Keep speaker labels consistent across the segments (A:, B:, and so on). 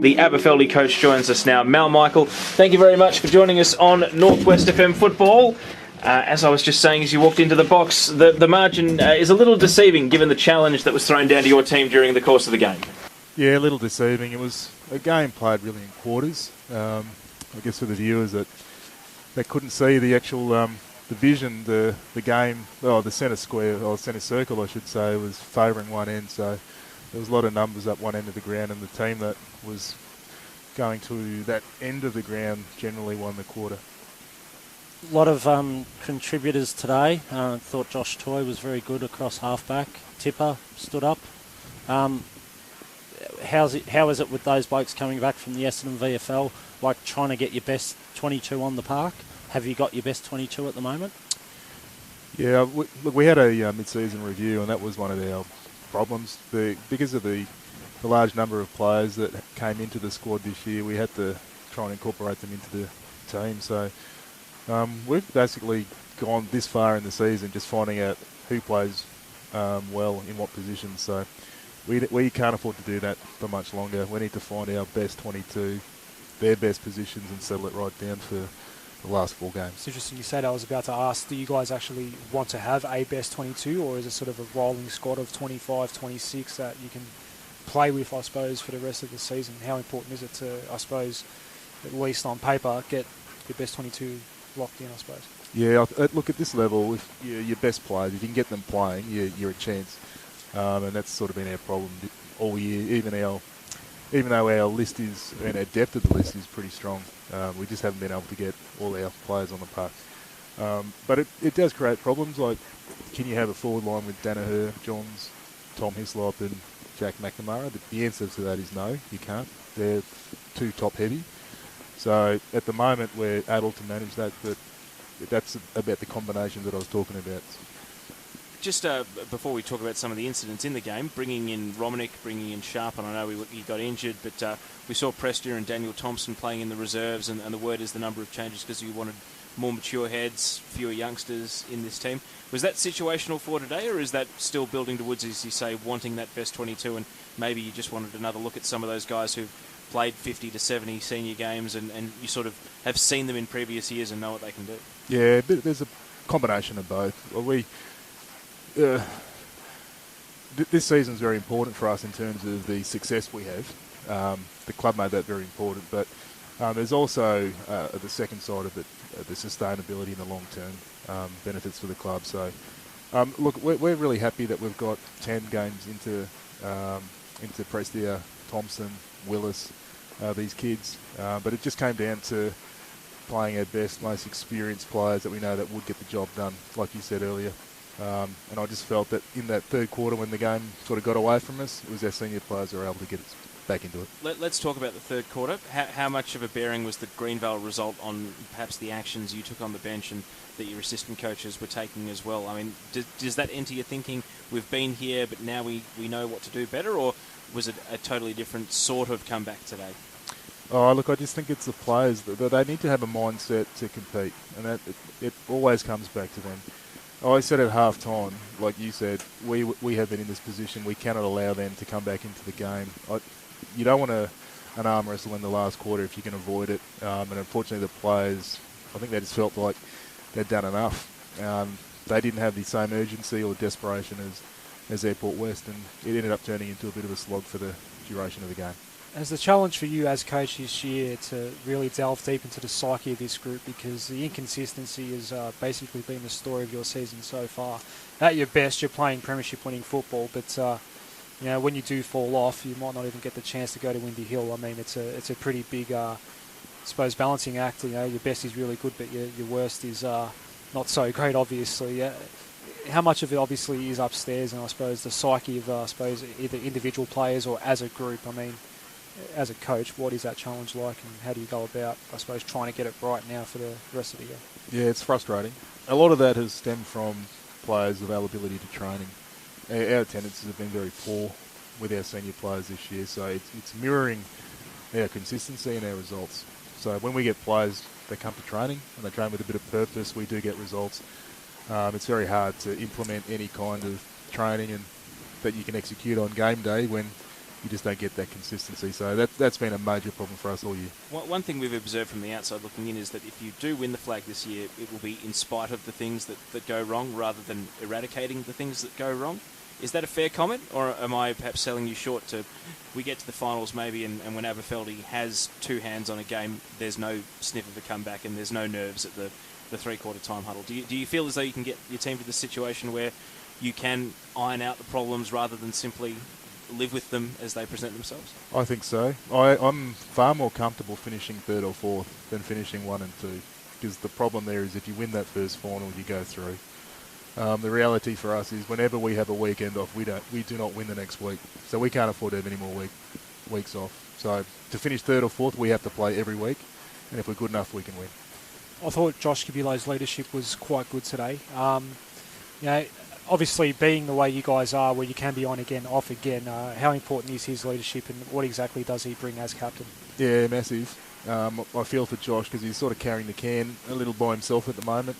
A: The Aberfeldie coach joins us now. Mal Michael, thank you very much for joining us on Northwest FM Football. As I was just saying as you walked into the box, the margin is a little deceiving given the challenge that was thrown down to your team during the course of the game.
B: Yeah, a little deceiving. It was a game played really in quarters. I guess for the viewers that couldn't see the actual the vision, the game, the centre square, or centre circle I should say, was favouring one end. So there was a lot of numbers up one end of the ground, and the team that was going to that end of the ground generally won the quarter.
C: A lot of contributors today. Thought Josh Toy was very good across halfback. Tipper stood up. How is it with those blokes coming back from the Essendon VFL, like trying to get your best 22 on the park? Have you got your best 22 at the moment?
B: Yeah, we had a mid-season review, and that was one of our problems. Because of the large number of players that came into the squad this year, we had to try and incorporate them into the team. So we've basically gone this far in the season just finding out who plays well in what positions. So we can't afford to do that for much longer. We need to find our best 22, their best positions, and settle it right down for the last 4 games.
D: It's interesting you said. I was about to ask, do you guys actually want to have a best 22, or is it sort of a rolling squad of 25, 26 that you can play with, I suppose, for the rest of the season? How important is it to, I suppose, at least on paper, get your best 22 locked in, I suppose? Yeah,
B: look, at this level, if your best players, if you can get them playing, you're a chance. And that's sort of been our problem all year, even though our list is, and our depth of the list is pretty strong. We just haven't been able to get all our players on the park. But it does create problems, like can you have a forward line with Danaher, Johns, Tom Hislop and Jack McNamara? The answer to that is no, you can't. They're too top heavy. So at the moment we're able to manage that, but that's about the combination that I was talking about.
A: Just before we talk about some of the incidents in the game, bringing in Romanick, bringing in Sharp, and I know he got injured, but we saw Prestia and Daniel Thompson playing in the reserves, and the word is the number of changes because you wanted more mature heads, fewer youngsters in this team. Was that situational for today, or is that still building towards, as you say, wanting that best 22, and maybe you just wanted another look at some of those guys who've played 50 to 70 senior games and you sort of have seen them in previous years and know what they can do?
B: Yeah, there's a combination of both. This season's very important for us in terms of the success we have. The club made that very important, but there's also the second side of it, the sustainability in the long term benefits for the club. So, look, we're really happy that we've got 10 games into Prestia, Thompson, Willis, these kids, but it just came down to playing our best, most experienced players that we know that would get the job done, like you said earlier. And I just felt that in that third quarter when the game sort of got away from us, it was our senior players that were able to get us back into it.
A: Let's talk about the third quarter. How much of a bearing was the Greenvale result on perhaps the actions you took on the bench and that your assistant coaches were taking as well? I mean, does that enter your thinking, we've been here but now we know what to do better, or was it a totally different sort of comeback today?
B: Oh, look, I just think it's the players that they need to have a mindset to compete, and that it always comes back to them. I said at half-time, like you said, we have been in this position. We cannot allow them to come back into the game. You don't want an arm wrestle in the last quarter if you can avoid it. And unfortunately, the players, I think they just felt like they'd done enough. They didn't have the same urgency or desperation as Airport West, and it ended up turning into a bit of a slog for the duration of the game.
D: As the challenge for you as coach this year to really delve deep into the psyche of this group, because the inconsistency has basically been the story of your season so far. At your best, you're playing premiership-winning football, but when you do fall off, you might not even get the chance to go to Windy Hill. I mean, it's a pretty big, I suppose, balancing act. Your best is really good, but your worst is not so great, obviously. How much of it obviously is upstairs, and I suppose the psyche of either individual players or as a group? I mean, as a coach, what is that challenge like, and how do you go about, I suppose, trying to get it right now for the rest of the year?
B: Yeah, it's frustrating. A lot of that has stemmed from players' availability to training. Our attendances have been very poor with our senior players this year, so it's mirroring our consistency and our results. So when we get players that come to training and they train with a bit of purpose, we do get results. It's very hard to implement any kind of training and that you can execute on game day when you just don't get that consistency. So that's been a major problem for us all year.
A: One thing we've observed from the outside looking in is that if you do win the flag this year, it will be in spite of the things that go wrong rather than eradicating the things that go wrong. Is that a fair comment, or am I perhaps selling you short to we get to the finals maybe and when Aberfeldie has two hands on a game, there's no sniff of a comeback and there's no nerves at the three-quarter time huddle? Do you feel as though you can get your team to the situation where you can iron out the problems rather than simply live with them as they present themselves?
B: I think so. I'm far more comfortable finishing third or fourth than finishing 1 and 2, because the problem there is if you win that first final, you go through. The reality for us is whenever we have a weekend off, we do not win the next week, so we can't afford to have any more weeks off. So to finish third or fourth, we have to play every week, and if we're good enough, we can win.
D: I thought Josh Kibilo's leadership was quite good today. Obviously being the way you guys are, where you can be on again, off again, how important is his leadership and what exactly does he bring as captain?
B: Yeah, massive. I feel for Josh because he's sort of carrying the can a little by himself at the moment.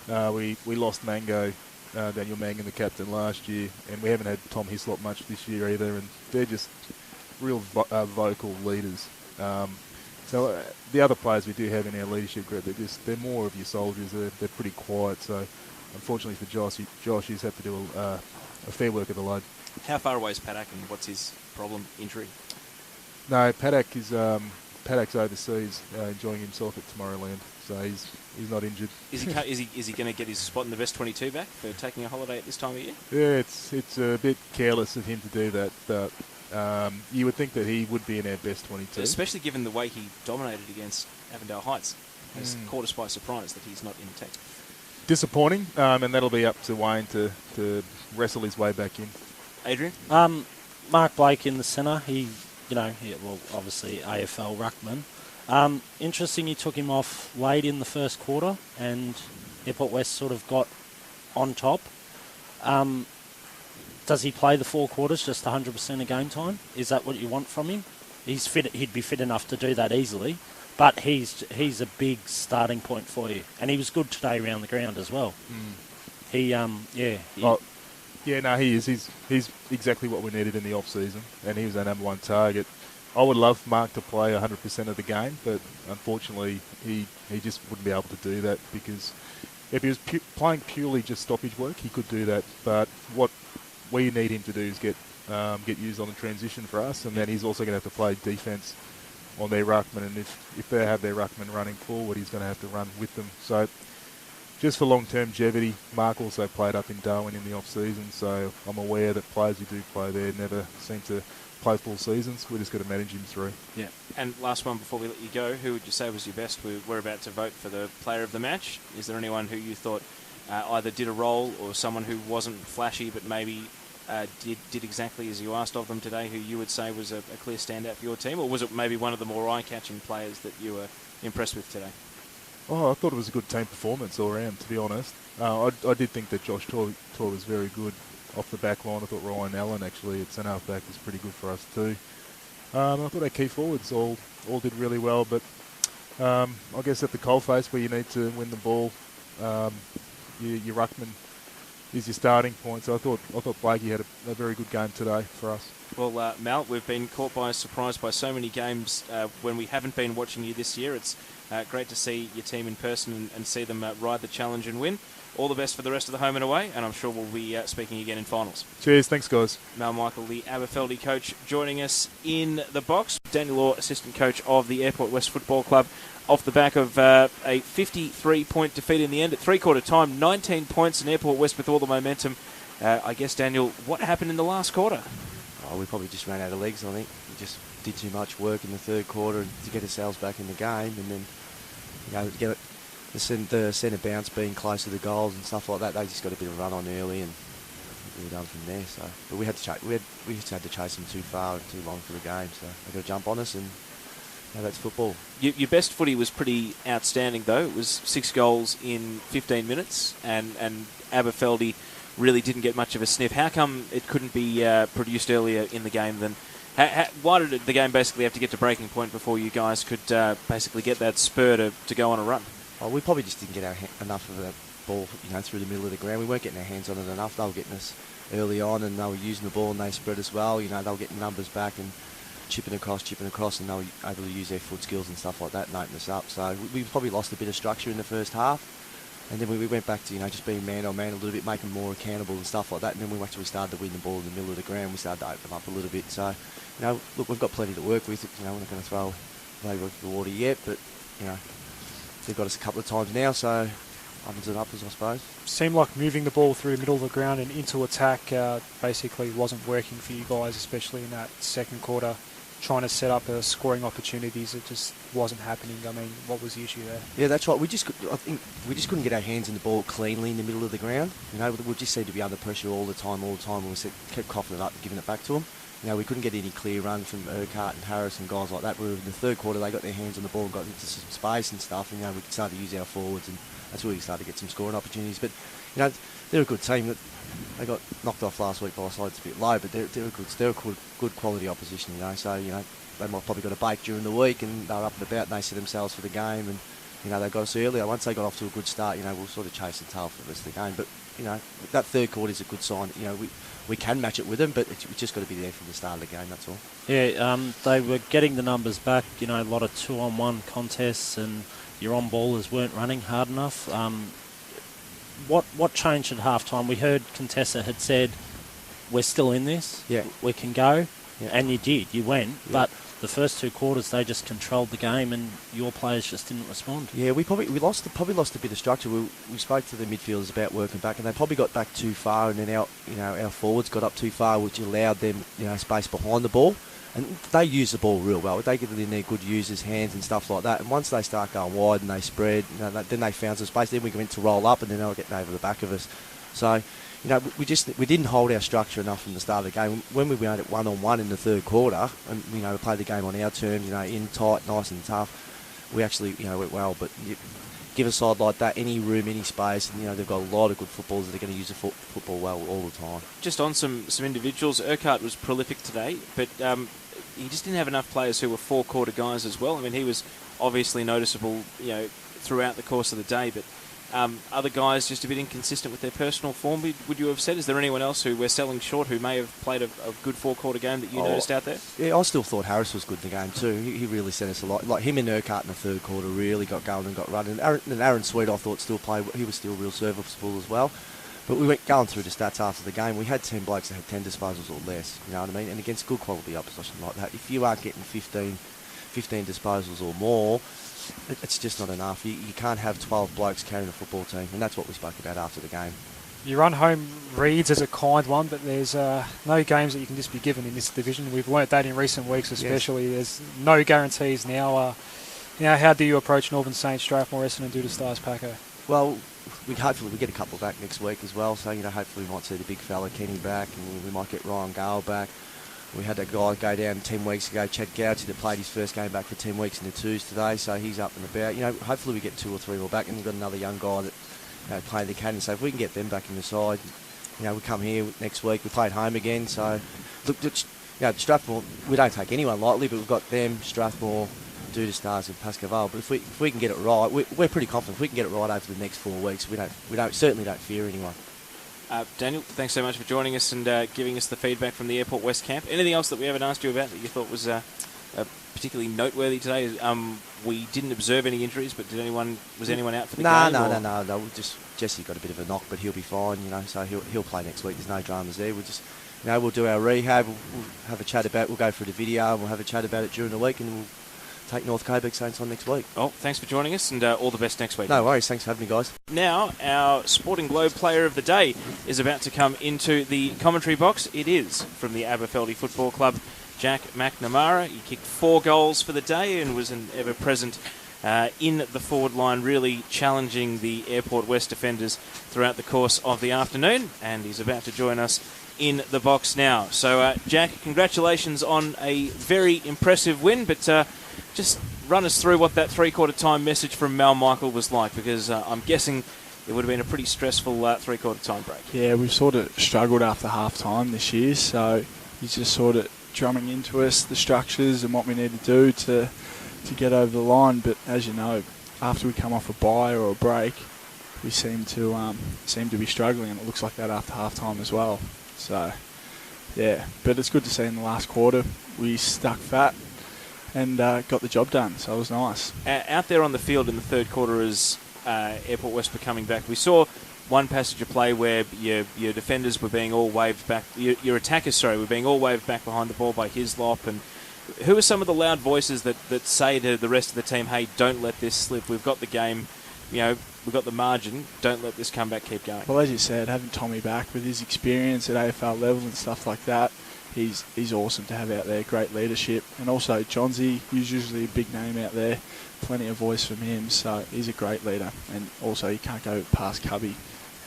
B: We lost Mango, Daniel Mangan, the captain, last year, and we haven't had Tom Hislop much this year either, and they're just real vocal leaders. So the other players we do have in our leadership group, they're more of your soldiers. They're pretty quiet. So unfortunately for Josh, he's had to do a fair work of the load.
A: How far away is Paddock, and what's his problem? Injury?
B: No, Paddock's overseas, enjoying himself at Tomorrowland. So he's not injured.
A: Is he going to get his spot in the best 22 back for taking a holiday at this time of year?
B: Yeah, it's a bit careless of him to do that, but you would think that he would be in our best 22.
A: Especially given the way he dominated against Avondale Heights. Has caught us by surprise that he's not in the text.
B: Disappointing, and that'll be up to Wayne to wrestle his way back in.
A: Adrian?
C: Mark Blake in the centre. Obviously AFL ruckman. Interesting, he took him off late in the first quarter, and Airport West sort of got on top. Does he play the 4 quarters just 100% of game time? Is that what you want from him? He's fit. He'd be fit enough to do that easily, but he's a big starting point for you, and he was good today around the ground as well. He is. He's exactly what we needed in the off season, and he was our number 1 target. I would love Mark to play 100% of the game, but unfortunately he just wouldn't be able to do that, because if he was playing purely just stoppage work, he could do that. But what we need him to do is get used on the transition for us, and then he's also going to have to play defence on their ruckman, and if they have their ruckman running forward, he's going to have to run with them. So just for long-term longevity, Mark also played up in Darwin in the off-season, so I'm aware that players who do play there never seem to play full seasons. We're just got to manage him through.
A: Yeah. And last one before we let you go, who would you say was your best? We're about to vote for the player of the match. Is there anyone who you thought either did a role, or someone who wasn't flashy but maybe did exactly as you asked of them today, who you would say was a clear standout for your team? Or was it maybe one of the more eye-catching players that you were impressed with today?
B: Oh, I thought it was a good team performance all around, to be honest. I did think that Josh Toy was very good off the back line. I thought Ryan Allen, actually, at centre-half back, was pretty good for us too. I thought our key forwards all did really well, but I guess at the coalface where you need to win the ball, your ruckman is your starting point. So I thought Blakey had a very good game today for us.
A: Well, Mal, we've been caught by surprise by so many games when we haven't been watching you this year. It's great to see your team in person and see them ride the challenge and win. All the best for the rest of the home and away, and I'm sure we'll be speaking again in finals.
B: Cheers, thanks guys.
A: Mal Michael, the Aberfeldie coach, joining us in the box. Daniel Law, assistant coach of the Airport West Football Club, off the back of a 53-point defeat in the end at three-quarter time. 19 points, and Airport West with all the momentum. I guess, Daniel, what happened in the last quarter?
E: We probably just ran out of legs, I think. We just did too much work in the third quarter to get ourselves back in the game, and then get the centre bounce being close to the goals and stuff like that. They just got a bit of a run on early, and we were done from there. So, but we just had to chase them too far and too long for the game. So they got to jump on us, and that's football.
A: Your best footy was pretty outstanding, though. It was 6 goals in 15 minutes, and Aberfeldie really didn't get much of a sniff. How come it couldn't be produced earlier in the game than? Why did the game basically have to get to breaking point before you guys could basically get that spur to go on a run?
E: We probably just didn't get enough of that ball, through the middle of the ground. We weren't getting our hands on it enough. They were getting us early on, and they were using the ball and they spread as well. You know, they were getting numbers back and chipping across, and they were able to use their foot skills and stuff like that and open us up. So we probably lost a bit of structure in the first half, and then we went back to, you know, just being man on man a little bit, making them more accountable and stuff like that. And then we actually started to win the ball in the middle of the ground. We started to open them up a little bit. So, you know, look, we've got plenty to work with. You know, we're not going to throw away the water yet, but, you know, they've got us a couple of times now, so uppers and uppers, I suppose.
D: Seemed like moving the ball through the middle of the ground and into attack basically wasn't working for you guys, especially in that second quarter. Trying to set up scoring opportunities, it just wasn't happening. I mean, what was the issue there?
E: Yeah, that's right. I think we just couldn't get our hands in the ball cleanly in the middle of the ground. You know, we just seemed to be under pressure all the time, and we kept coughing it up and giving it back to them. You know, we couldn't get any clear run from Urquhart and Harris and guys like that. Where in the third quarter, they got their hands on the ball and got into some space and stuff, and, you know, we started to use our forwards, and that's where we started to get some scoring opportunities. But, you know, they're a good team. They got knocked off last week by a side that's a bit low, but they're a good quality opposition, you know. So, you know, they might probably got a break during the week, and they were up and about, and they set themselves for the game, and, you know, they got us earlier. Once they got off to a good start, you know, we'll sort of chase the tail for the rest of the game. But, you know, that third quarter is a good sign. You know, we can match it with them, but we just got to be there from the start of the game, that's all.
C: Yeah, they were getting the numbers back, you know, a lot of 2-on-1 contests, and your on-ballers weren't running hard enough. What changed at half-time? We heard Contessa had said, we're still in this,
E: yeah,
C: we can go,
E: yeah.
C: And you did, you went,
E: yeah.
C: But the first two quarters they just controlled the game and your players just didn't respond.
E: Yeah, we probably lost a bit of structure. We spoke to the midfielders about working back, and they probably got back too far, and then our forwards got up too far, which allowed them, you know, space behind the ball. And they use the ball real well. They get it in their good users' hands and stuff like that. And once they start going wide and they spread, you know, then they found some space. Then we went to roll up, and then they were getting over the back of us. So, you know, we didn't hold our structure enough from the start of the game. When we went at 1-on-1 in the third quarter, and, you know, we played the game on our terms, you know, in tight, nice and tough, we actually, you know, went well. But give a side like that any room, any space, and, you know, they've got a lot of good footballers that are going to use the football well all the time.
A: Just on some individuals, Urquhart was prolific today, but he just didn't have enough players who were four-quarter guys as well. I mean, he was obviously noticeable, you know, throughout the course of the day, but other guys just a bit inconsistent with their personal form, would you have said? Is there anyone else who we're selling short who may have played a good four-quarter game that you noticed out there?
E: Yeah, I still thought Harris was good in the game too. He really sent us a lot. Like him and Urquhart in the third quarter really got going and got running. And Aaron Sweet, I thought, still played. He was still real serviceable as well. But we went going through the stats after the game. We had 10 blokes that had 10 disposals or less, you know what I mean? And against good quality opposition like that, if you aren't getting 15 disposals or more, it's just not enough. You can't have 12 blokes carrying a football team, and that's what we spoke about after the game.
D: You run home reads as a kind one, but there's no games that you can just be given in this division. We've learnt that in recent weeks especially. Yes. There's no guarantees now. How do you approach Northern Saints, Strathmore, Essendon, Duda Stars, Paco?
E: Well, hopefully we get a couple back next week as well. So, you know, hopefully we might see the big fella Kenny back, and we might get Ryan Gale back. We had that guy go down 10 weeks ago, Chad Gouchy, that played his first game back for 10 weeks in the twos today, so he's up and about. You know, hopefully we get 2 or 3 more back, and we've got another young guy that, you know, playing the academy. So if we can get them back in the side, you know, we come here next week. We play at home again. So, look, you know, Strathmore, we don't take anyone lightly, but we've got them, Strathmore, Duda Stars and Pascoe. But if we can get it right, we're pretty confident. If we can get it right over the next 4 weeks, we certainly don't fear anyone.
A: Daniel, thanks so much for joining us and giving us the feedback from the Airport West camp. Anything else that we haven't asked you about that you thought was particularly noteworthy today? We didn't observe any injuries, but was anyone out for the game?
E: No. Just Jesse got a bit of a knock, but he'll be fine. You know, so he'll play next week. There's no dramas there. We'll just, you know, we'll do our rehab. We'll have a chat about it. We'll go through the video and we'll have a chat about it during the week, and we'll take North Coburg Saints on next week. Oh,
A: thanks for joining us, and all the best next week.
E: No worries. Thanks for having me, guys.
A: Now, our Sporting Globe Player of the Day is about to come into the commentary box. It is from the Aberfeldie Football Club, Jack McNamara. He kicked 4 goals for the day and was an ever-present in the forward line, really challenging the Airport West defenders throughout the course of the afternoon, and he's about to join us in the box now. So, Jack, congratulations on a very impressive win, but just run us through what that three-quarter time message from Mal Michael was like, because I'm guessing it would have been a pretty stressful three-quarter time break.
F: Yeah, we've sort of struggled after half-time this year, so he's just sort of drumming into us the structures and what we need to do to get over the line. But as you know, after we come off a bye or a break, we seem to be struggling, and it looks like that after half-time as well. So, yeah. But it's good to see in the last quarter we stuck fat and got the job done, so it was nice.
A: Out there on the field in the third quarter as Airport West were coming back, we saw one passage of play where your defenders were being all waved back, your attackers, were being all waved back behind the ball by Hislop. And who are some of the loud voices that say to the rest of the team, hey, don't let this slip, we've got the game, we've got the margin, don't let this come back, keep going?
F: Well, as you said, having Tommy back with his experience at AFL level and stuff like that, he's awesome to have out there, great leadership. And also Johnsy, who's usually a big name out there, plenty of voice from him, so he's a great leader. And also you can't go past Cubby,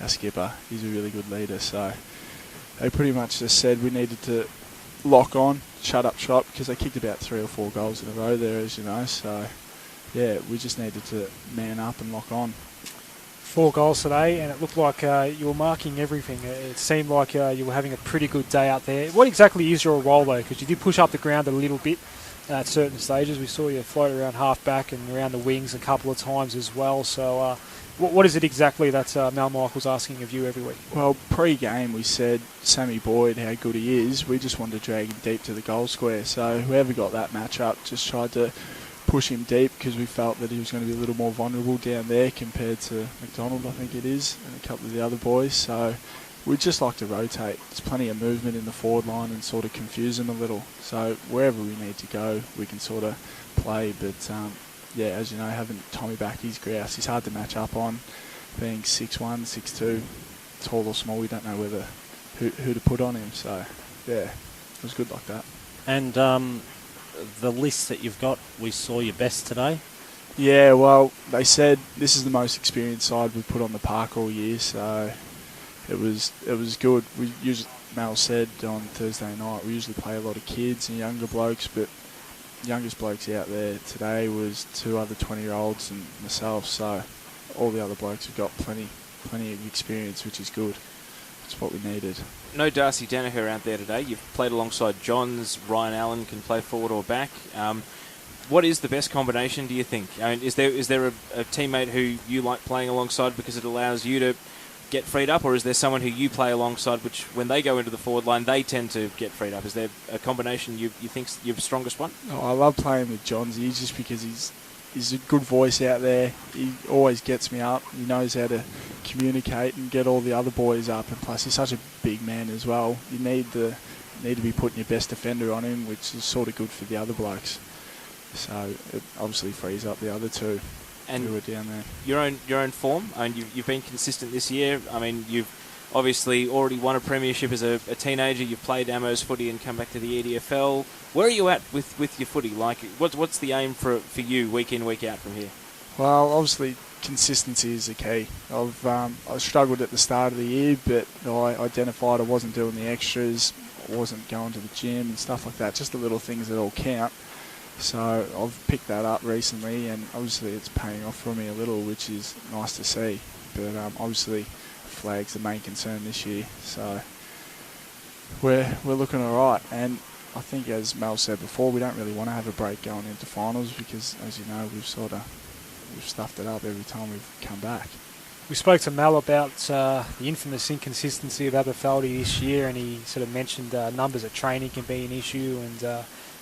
F: our skipper, he's a really good leader. So they pretty much just said we needed to lock on, shut up shop, because they kicked about 3 or 4 goals in a row there, as you know. So yeah, we just needed to man up and lock on.
D: 4 goals today, and it looked like you were marking everything. It seemed like you were having a pretty good day out there. What exactly is your role, though? Because you did push up the ground a little bit at certain stages. We saw you float around half-back and around the wings a couple of times as well. So what is it exactly that Mal Michael's asking of you every week?
F: Well, pre-game we said Sammy Boyd, how good he is. We just wanted to drag him deep to the goal square. So whoever got that match up just tried to push him deep because we felt that he was going to be a little more vulnerable down there compared to McDonald, I think it is, and a couple of the other boys. So we'd just like to rotate. There's plenty of movement in the forward line and sort of confuse them a little. So wherever we need to go, we can sort of play. But yeah, as you know, having Tommy back, he's grouse. He's hard to match up on, being 6'1", 6'2", tall or small. We don't know who to put on him. So yeah, it was good like that.
C: And the list that you've got, we saw your best today.
F: Yeah, well, they said this is the most experienced side we've put on the park all year, so it was good. We usually, Mel said on Thursday night, we usually play a lot of kids and younger blokes, but youngest blokes out there today was 2 other 20-year-olds and myself, so all the other blokes have got plenty of experience, which is good. It's what we needed.
A: No Darcy Danaher out there today. You've played alongside Johns. Ryan Allen can play forward or back. What is the best combination, do you think? I mean, is there a teammate who you like playing alongside because it allows you to get freed up, or is there someone who you play alongside which, when they go into the forward line, they tend to get freed up? Is there a combination you think's your strongest one?
F: Oh, I love playing with Johnsy just because he's a good voice out there. He always gets me up. He knows how to communicate and get all the other boys up, and plus he's such a big man as well. You need to be putting your best defender on him, which is sort of good for the other blokes. So it obviously frees up the other 2 who are down there.
A: Your own form. I mean, you've been consistent this year. I mean, you've obviously already won a premiership as a teenager. You've played Amo's footy and come back to the EDFL. Where are you at with your footy? Like, what's the aim for you week in, week out from here?
F: Well, obviously consistency is the key. I struggled at the start of the year, but I identified I wasn't doing the extras, I wasn't going to the gym and stuff like that, just the little things that all count. So I've picked that up recently, and obviously it's paying off for me a little, which is nice to see. But obviously flag's the main concern this year, so we're looking all right. And I think, as Mel said before, we don't really want to have a break going into finals because, as you know, we've stuffed it up every time we've come back.
D: We spoke to Mal about the infamous inconsistency of Aberfeldie this year, and he sort of mentioned numbers at training can be an issue,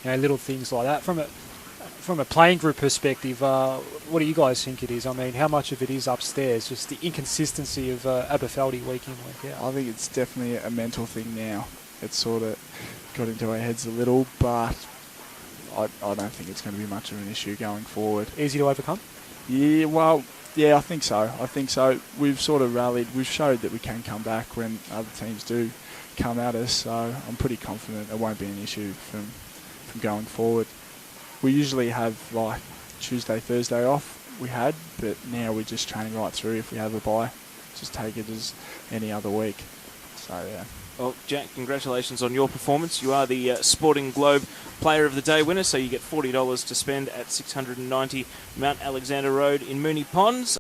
D: and little things like that. From a playing group perspective, what do you guys think it is? I mean, how much of it is upstairs, just the inconsistency of Aberfeldie week in, week out?
F: I think it's definitely a mental thing now. It's sort of got into our heads a little, but I don't think it's going to be much of an issue going forward.
D: Easy to overcome?
F: Yeah, well, yeah, I think so. We've sort of rallied. We've showed that we can come back when other teams do come at us, so I'm pretty confident it won't be an issue from going forward. We usually have like Tuesday, Thursday off, but now we're just training right through. If we have a bye, just take it as any other week. So yeah.
A: Well, Jack, congratulations on your performance. You are the Sporting Globe Player of the Day winner, so you get $40 to spend at 690 Mount Alexander Road in Moonee Ponds.